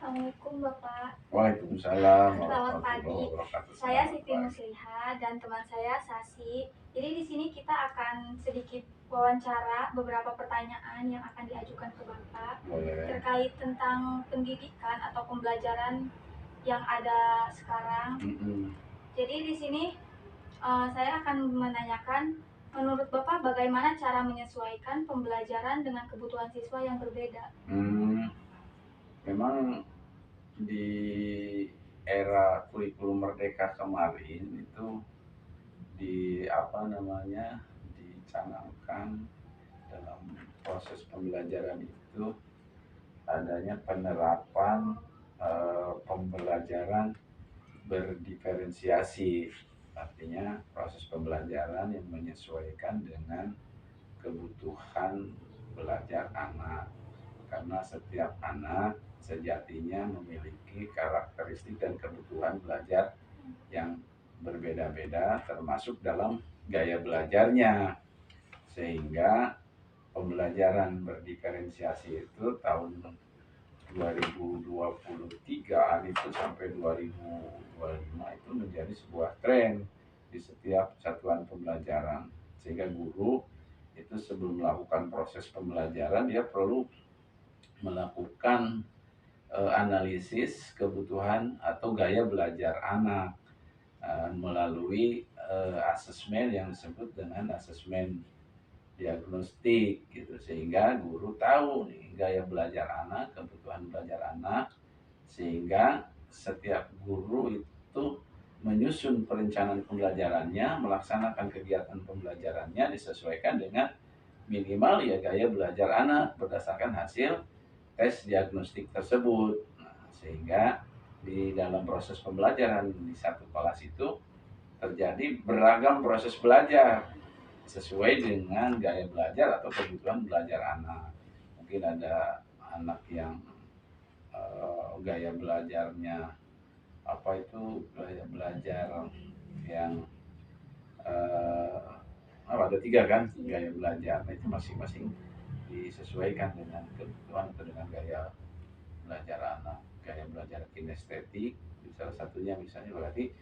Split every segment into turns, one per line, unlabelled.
Assalamualaikum Bapak.
Waalaikumsalam
Selamat
warahmatullahi
pagi.
wabarakatuh.
Saya
Selamat
Siti
pagi.
Musliha dan teman saya Sasi. Jadi di sini kita akan sedikit wawancara beberapa pertanyaan yang akan diajukan ke Bapak
Boleh.
terkait tentang pendidikan atau pembelajaran yang ada sekarang. Jadi di sini saya akan menanyakan, menurut Bapak bagaimana cara menyesuaikan pembelajaran dengan kebutuhan siswa yang berbeda?
Memang di era kurikulum merdeka kemarin itu dicanangkan dalam proses pembelajaran itu adanya penerapan pembelajaran berdiferensiasi, artinya proses pembelajaran yang menyesuaikan dengan kebutuhan belajar anak, karena setiap anak sejatinya memiliki karakteristik dan kebutuhan belajar yang berbeda-beda, termasuk dalam gaya belajarnya, sehingga pembelajaran berdiferensiasi itu tahun 2023 itu sampai 2025 itu menjadi sebuah tren di setiap satuan pembelajaran, sehingga guru itu sebelum melakukan proses pembelajaran dia perlu melakukan analisis kebutuhan atau gaya belajar anak melalui asesmen yang disebut dengan asesmen diagnostik gitu, sehingga guru tahu nih gaya belajar anak, kebutuhan belajar anak, sehingga setiap guru itu menyusun perencanaan pembelajarannya, melaksanakan kegiatan pembelajarannya disesuaikan dengan minimal ya gaya belajar anak berdasarkan hasil tes diagnostik tersebut. Sehingga di dalam proses pembelajaran di satu kelas itu terjadi beragam proses belajar sesuai dengan gaya belajar atau kebutuhan belajar anak. Mungkin ada anak yang gaya belajarnya gaya belajar yang ada 3 kan gaya belajar. Nah, itu masing-masing disesuaikan dengan kebutuhan atau dengan gaya belajar anak. Gaya belajar kinestetik salah satunya, misalnya berarti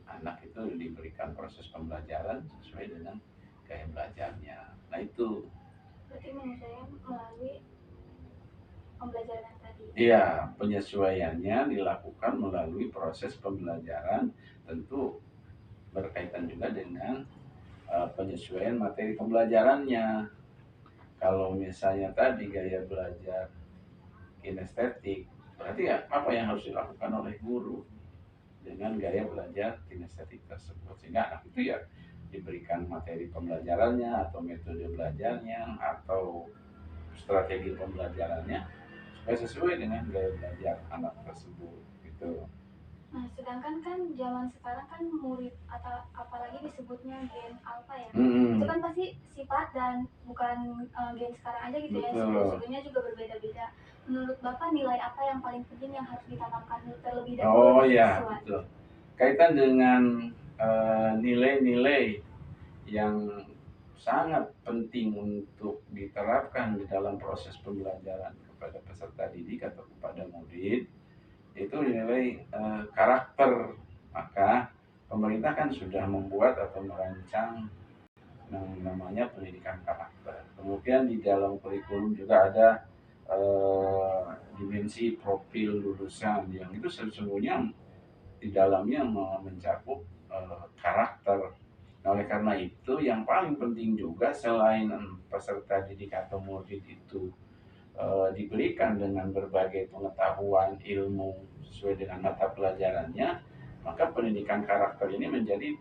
anak itu diberikan proses pembelajaran sesuai dengan gaya belajarnya. Nah itu.
Berarti menurut saya melalui pembelajaran tadi.
Iya, penyesuaiannya dilakukan melalui proses pembelajaran, tentu berkaitan juga dengan penyesuaian materi pembelajarannya. Kalau misalnya tadi gaya belajar kinestetik, berarti ya apa yang harus dilakukan oleh guru dengan gaya belajar kinestetik tersebut, sehingga anak itu ya diberikan materi pembelajarannya atau metode belajarnya atau strategi pembelajarannya supaya sesuai dengan gaya belajar anak tersebut gitu.
Nah, sedangkan kan zaman sekarang kan murid atau apalagi disebutnya gen alpha ya, itu kan pasti sifat dan bukan gen sekarang aja gitu.
Betul.
Ya, sebelum-sebelumnya juga berbeda-beda. Menurut Bapak nilai apa yang paling penting yang harus ditanamkan terlebih dahulu di
ya,
siswa?
betul. Kaitan dengan nilai-nilai yang sangat penting untuk diterapkan di dalam proses pembelajaran kepada peserta didik atau kepada murid, itu nilai karakter. Maka pemerintah kan sudah membuat atau merancang yang namanya pendidikan karakter. Kemudian di dalam kurikulum juga ada dimensi profil lulusan yang itu sesungguhnya di dalamnya mencakup karakter. Nah, oleh karena itu yang paling penting juga selain peserta didik atau murid itu diberikan dengan berbagai pengetahuan ilmu sesuai dengan mata pelajarannya, maka pendidikan karakter ini menjadi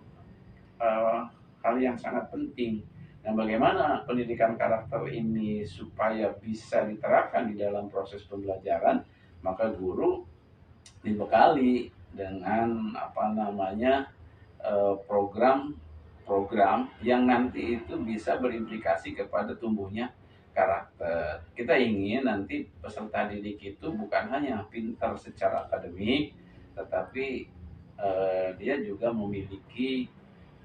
hal yang sangat penting. Nah, bagaimana pendidikan karakter ini supaya bisa diterapkan di dalam proses pembelajaran? Maka guru dibekali dengan program yang nanti itu bisa berimplikasi kepada tumbuhnya karakter. Kita ingin nanti peserta didik itu bukan hanya pintar secara akademik, tetapi dia juga memiliki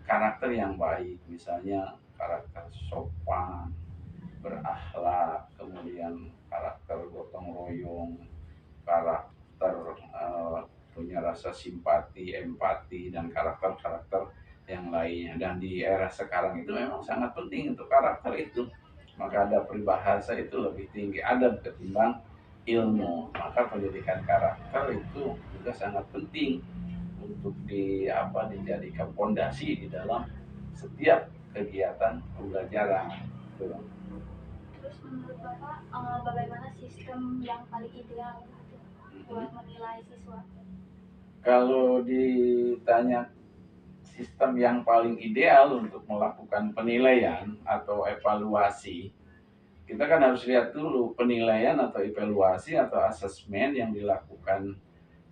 karakter yang baik, misalnya karakter sopan, berakhlak, kemudian karakter gotong royong, karakter rasa simpati, empati, dan karakter-karakter yang lainnya. Dan di era sekarang itu memang sangat penting untuk karakter itu. Maka ada peribahasa itu lebih tinggi adab ketimbang ilmu. Maka pendidikan karakter itu juga sangat penting untuk dijadikan fondasi di dalam setiap kegiatan pembelajaran.
Terus menurut Bapak, bagaimana sistem yang paling ideal buat menilai siswa?
Kalau ditanya sistem yang paling ideal untuk melakukan penilaian atau evaluasi, kita kan harus lihat dulu penilaian atau evaluasi atau asesmen yang dilakukan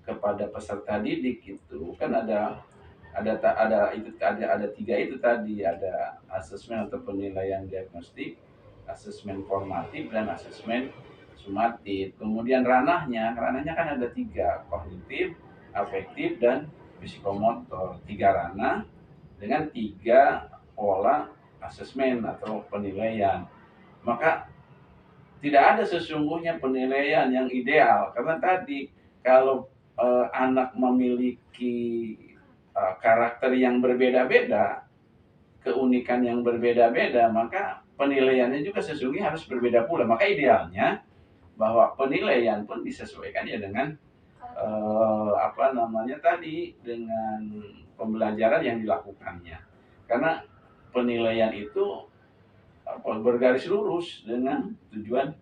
kepada peserta didik itu kan ada tiga itu tadi, ada asesmen atau penilaian diagnostik, asesmen formatif, dan asesmen sumatif. Kemudian ranahnya kan ada tiga, kognitif, afektif, dan psikomotor. Tiga ranah dengan tiga pola asesmen atau penilaian. Maka tidak ada sesungguhnya penilaian yang ideal, karena tadi kalau anak memiliki karakter yang berbeda-beda, keunikan yang berbeda-beda, maka penilaiannya juga sesungguhnya harus berbeda pula. Maka idealnya bahwa penilaian pun disesuaikan ya dengan dengan pembelajaran yang dilakukannya. Karena penilaian itu bergaris lurus dengan tujuan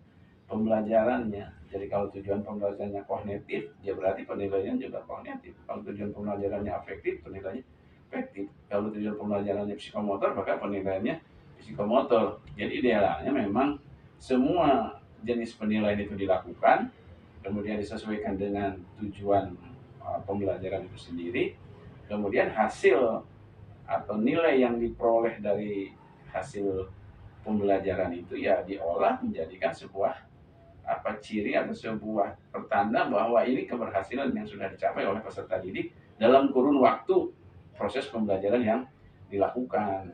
pembelajarannya. Jadi kalau tujuan pembelajarannya kognitif, ya berarti penilaian juga kognitif. Kalau tujuan pembelajarannya afektif, penilaiannya afektif. Kalau tujuan pembelajarannya psikomotor, maka penilaiannya psikomotor. Jadi idealnya memang semua jenis penilaian itu dilakukan, kemudian disesuaikan dengan tujuan pembelajaran itu sendiri, kemudian hasil atau nilai yang diperoleh dari hasil pembelajaran itu ya diolah menjadikan sebuah ciri atau sebuah pertanda bahwa ini keberhasilan yang sudah dicapai oleh peserta didik dalam kurun waktu proses pembelajaran yang dilakukan.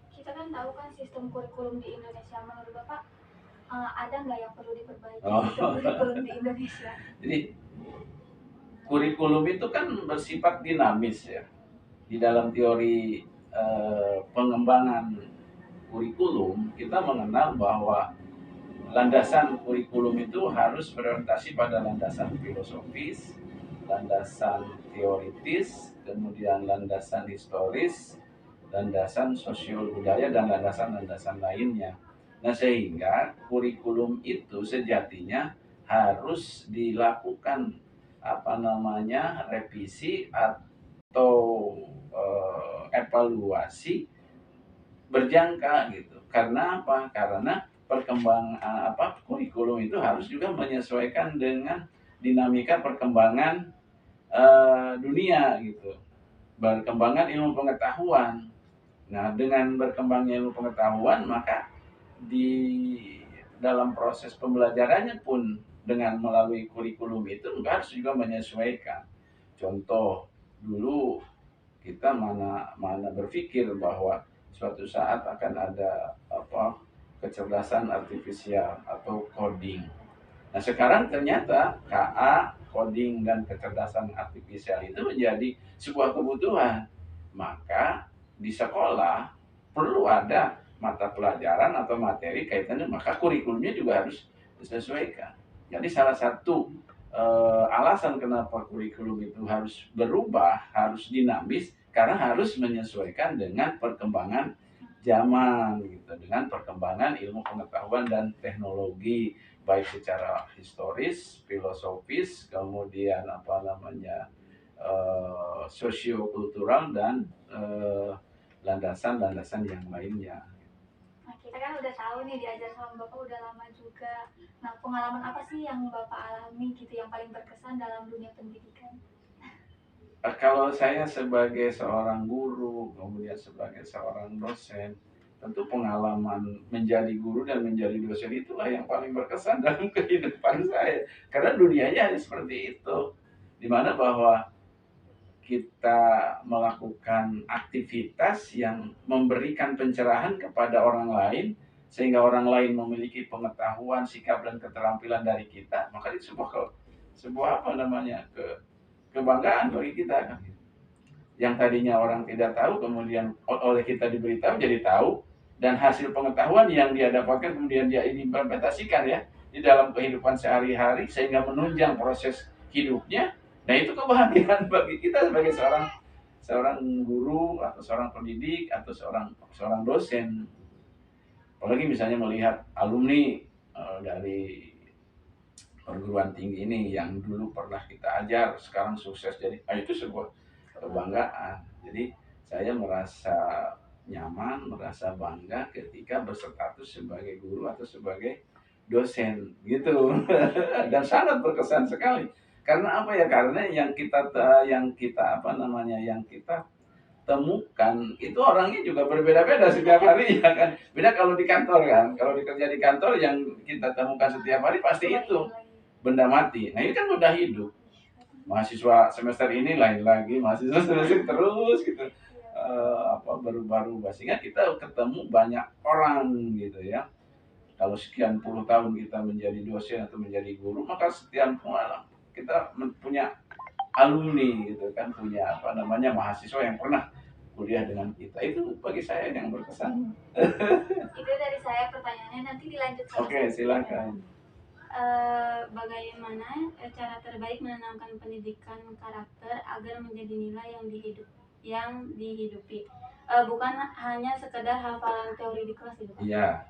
Kita kan tahu kan sistem kurikulum di Indonesia, menurut Bapak ada nggak yang perlu diperbaiki sistem kurikulum di Indonesia?
Jadi kurikulum itu kan bersifat dinamis ya. Di dalam teori pengembangan kurikulum, kita mengenal bahwa landasan kurikulum itu harus berorientasi pada landasan filosofis, landasan teoritis, kemudian landasan historis, landasan sosial budaya, dan landasan-landasan lainnya. Nah, sehingga kurikulum itu sejatinya harus dilakukan revisi atau evaluasi berjangka gitu. Karena apa? Karena kurikulum itu harus juga menyesuaikan dengan dinamika perkembangan dunia gitu. Perkembangan ilmu pengetahuan. Nah, dengan berkembangnya ilmu pengetahuan, maka di dalam proses pembelajarannya pun dengan melalui kurikulum itu harus juga menyesuaikan. Contoh, dulu kita mana berpikir bahwa suatu saat akan ada kecerdasan artifisial atau coding. Nah, sekarang ternyata KA, coding, dan kecerdasan artifisial itu menjadi sebuah kebutuhan. Maka di sekolah perlu ada mata pelajaran atau materi kaitannya, maka kurikulumnya juga harus disesuaikan. Jadi salah satu alasan kenapa kurikulum itu harus berubah, harus dinamis, karena harus menyesuaikan dengan perkembangan zaman gitu, dengan perkembangan ilmu pengetahuan dan teknologi, baik secara historis, filosofis, kemudian sosiokultural, dan landasan-landasan yang lainnya.
Nah, kita kan udah tahu nih, diajar sama Bapak udah lama juga. Nah, pengalaman apa sih yang Bapak alami gitu yang paling berkesan dalam dunia pendidikan?
Kalau saya sebagai seorang guru, kemudian sebagai seorang dosen, tentu pengalaman menjadi guru dan menjadi dosen itulah yang paling berkesan dalam kehidupan saya. Karena dunianya hanya seperti itu. Dimana bahwa kita melakukan aktivitas yang memberikan pencerahan kepada orang lain, sehingga orang lain memiliki pengetahuan, sikap, dan keterampilan dari kita, maka itu sebuah kebanggaan bagi kita kan. Yang tadinya orang tidak tahu kemudian oleh kita diberitahu jadi tahu, dan hasil pengetahuan yang dia dapatkan kemudian dia implementasikan ya di dalam kehidupan sehari-hari sehingga menunjang proses hidupnya. Nah itu kebahagiaan bagi kita sebagai seorang seorang guru atau seorang pendidik atau seorang dosen. Apalagi misalnya melihat alumni dari perguruan tinggi ini yang dulu pernah kita ajar sekarang sukses, jadi itu sebuah kebanggaan. Jadi saya merasa nyaman, merasa bangga ketika berstatus sebagai guru atau sebagai dosen gitu. Dan sangat berkesan sekali. Karena apa ya? Karena yang kita apa namanya? Yang kita temukan itu orangnya juga berbeda-beda setiap hari ya kan. Beda kalau di kantor kan. Kalau dikerja di kantor yang kita temukan setiap hari pasti itu benda mati. Nah ini kan benda hidup. Mahasiswa semester ini lain lagi, mahasiswa semester terus gitu berubah-ubah, sehingga kita ketemu banyak orang gitu ya. Kalau sekian puluh tahun kita menjadi dosen atau menjadi guru, maka sekian puluh kita punya alumni gitu kan, punya apa namanya mahasiswa yang pernah kuliah dengan kita. Itu bagi saya yang berkesan.
Itu dari saya pertanyaannya, nanti dilanjut.
Oke, silakan.
Bagaimana cara terbaik menanamkan pendidikan karakter agar menjadi nilai yang dihidupi, bukan hanya sekedar hafalan teori di kelas gitu.
Iya,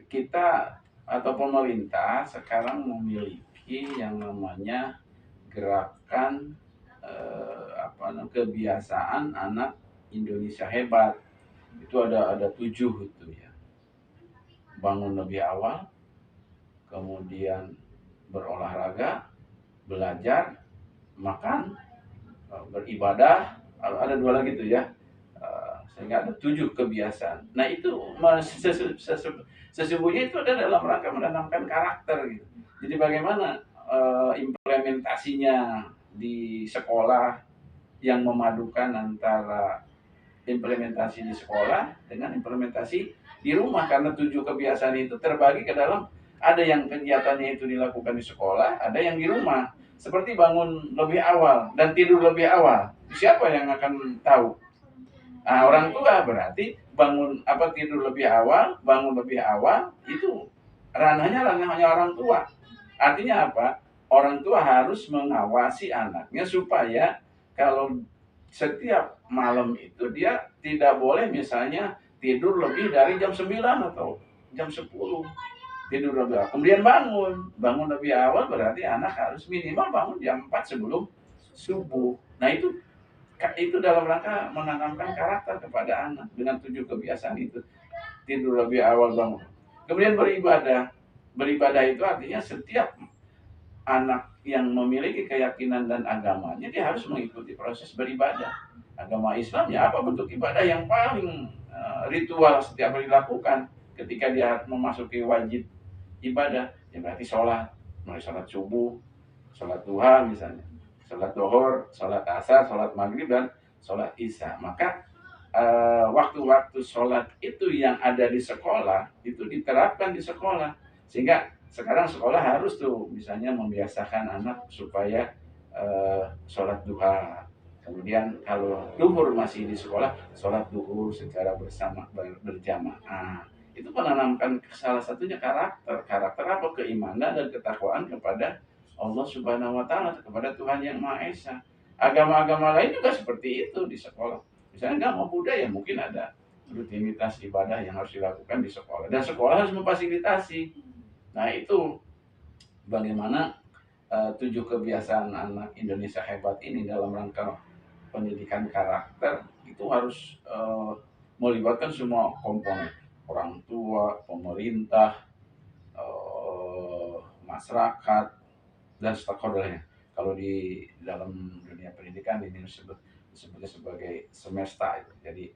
kita atau pemerintah sekarang memiliki yang namanya gerakan kebiasaan anak Indonesia hebat. Itu ada 7 itu ya. Bangun lebih awal, kemudian berolahraga, belajar, makan, beribadah, ada 2 lagi tuh ya. Sehingga ada 7 kebiasaan. Nah itu sesungguhnya itu ada dalam rangka menanamkan karakter gitu. Jadi bagaimana implementasinya di sekolah yang memadukan antara implementasi di sekolah dengan implementasi di rumah, karena 7 kebiasaan itu terbagi ke dalam, ada yang kegiatannya itu dilakukan di sekolah, ada yang di rumah. Seperti bangun lebih awal dan tidur lebih awal, siapa yang akan tahu? Nah, orang tua. Berarti tidur lebih awal, bangun lebih awal itu ranahnya orang tua. Artinya apa? Orang tua harus mengawasi anaknya supaya kalau setiap malam itu dia tidak boleh misalnya tidur lebih dari jam 9 atau jam 10. Tidur lebih awal. Kemudian bangun lebih awal berarti anak harus minimal bangun jam 4 sebelum subuh. Nah itu dalam rangka menanamkan karakter kepada anak dengan 7 kebiasaan itu. Tidur lebih awal, bangun. Kemudian beribadah itu artinya setiap anak yang memiliki keyakinan dan agamanya dia harus mengikuti proses beribadah. Agama Islam ya apa bentuk ibadah yang paling ritual setiap hari dilakukan ketika dia memasuki wajib ibadah, ya berarti sholat, mulai sholat subuh, sholat duha misalnya, sholat duhur, sholat asar, sholat maghrib, dan sholat isya. Maka waktu-waktu sholat itu yang ada di sekolah itu diterapkan di sekolah, sehingga sekarang sekolah harus tuh misalnya membiasakan anak supaya sholat duha. Kemudian kalau duhur masih di sekolah, sholat duhur secara bersama berjamaah. Itu menanamkan salah satunya karakter apa? Keimanan dan ketakwaan kepada Allah Subhanahu wa taala, kepada Tuhan yang Maha Esa. Agama-agama lain juga seperti itu di sekolah. Misalnya agama Buddha ya mungkin ada rutinitas ibadah yang harus dilakukan di sekolah, dan sekolah harus memfasilitasi. Nah itu bagaimana 7 kebiasaan anak Indonesia hebat ini dalam rangka pendidikan karakter itu harus melibatkan semua komponen, orang tua, pemerintah, masyarakat, dan stakeholdernya. Kalau di dalam dunia pendidikan ini disebutnya sebagai semesta itu. Jadi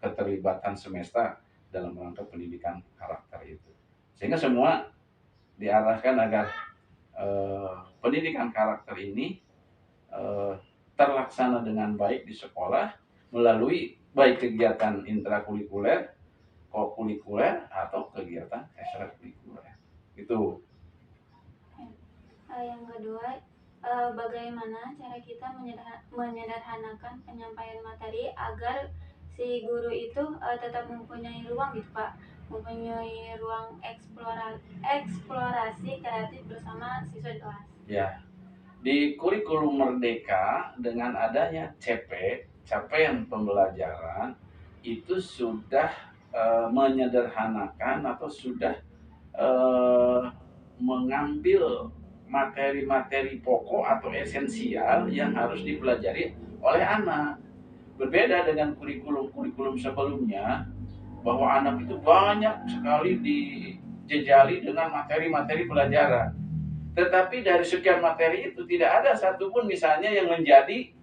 keterlibatan semesta dalam rangka pendidikan karakter itu, sehingga semua diarahkan agar pendidikan karakter ini terlaksana dengan baik di sekolah melalui baik kegiatan intrakurikuler, kokurikuler, atau kegiatan ekstrakurikuler. Itu.
Yang kedua, bagaimana cara kita menyederhanakan penyampaian materi agar si guru itu tetap mempunyai ruang gitu Pak, mempunyai ruang eksplorasi kreatif bersama siswa di kelas.
Ya, di kurikulum Merdeka dengan adanya CP, capaian pembelajaran, itu sudah menyederhanakan atau sudah mengambil materi-materi pokok atau esensial yang harus dipelajari oleh anak. Berbeda dengan kurikulum-kurikulum sebelumnya, bahwa anak itu banyak sekali dijejali dengan materi-materi pelajaran. Tetapi dari sekian materi itu tidak ada satupun misalnya yang menjadi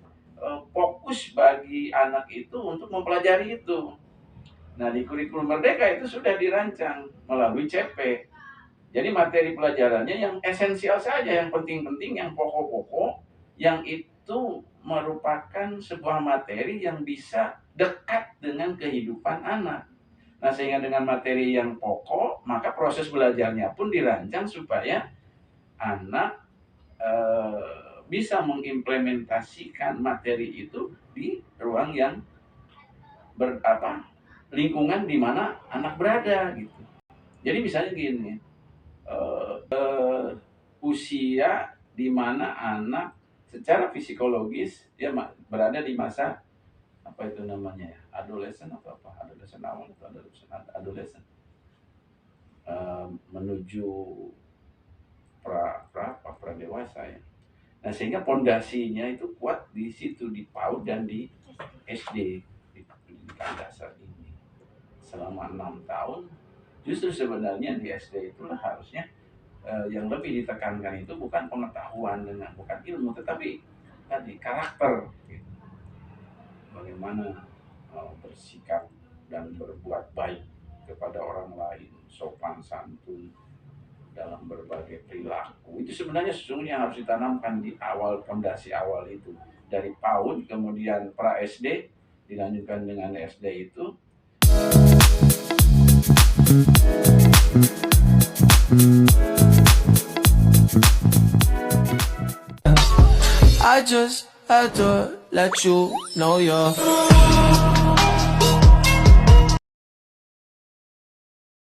fokus bagi anak itu untuk mempelajari itu. Nah, di kurikulum Merdeka itu sudah dirancang melalui CP. Jadi materi pelajarannya yang esensial saja, yang penting-penting, yang pokok-pokok, yang itu merupakan sebuah materi yang bisa dekat dengan kehidupan anak. Nah, sehingga dengan materi yang pokok, maka proses belajarnya pun dirancang supaya anak bisa mengimplementasikan materi itu di ruang yang lingkungan di mana anak berada gitu. Jadi misalnya gini, usia di mana anak secara psikologis dia berada di masa apa itu namanya ya, adolesen atau apa, adolesen awal atau adolesen menuju pra dewasa ya. Nah, sehingga pondasinya itu kuat di situ, di PAUD dan di SD, di pendidikan dasar ini selama 6 tahun. Justru sebenarnya di SD itulah harusnya yang lebih ditekankan itu bukan pengetahuan dengan bukan ilmu, tetapi tadi karakter gitu. Bagaimana bersikap dan berbuat baik kepada orang lain, sopan santun dalam berbagai perilaku. Itu sebenarnya sesungguhnya harus ditanamkan di awal, fondasi awal itu. Dari PAUD, kemudian pra SD, dilanjutkan dengan SD itu.
I just had to let you know you're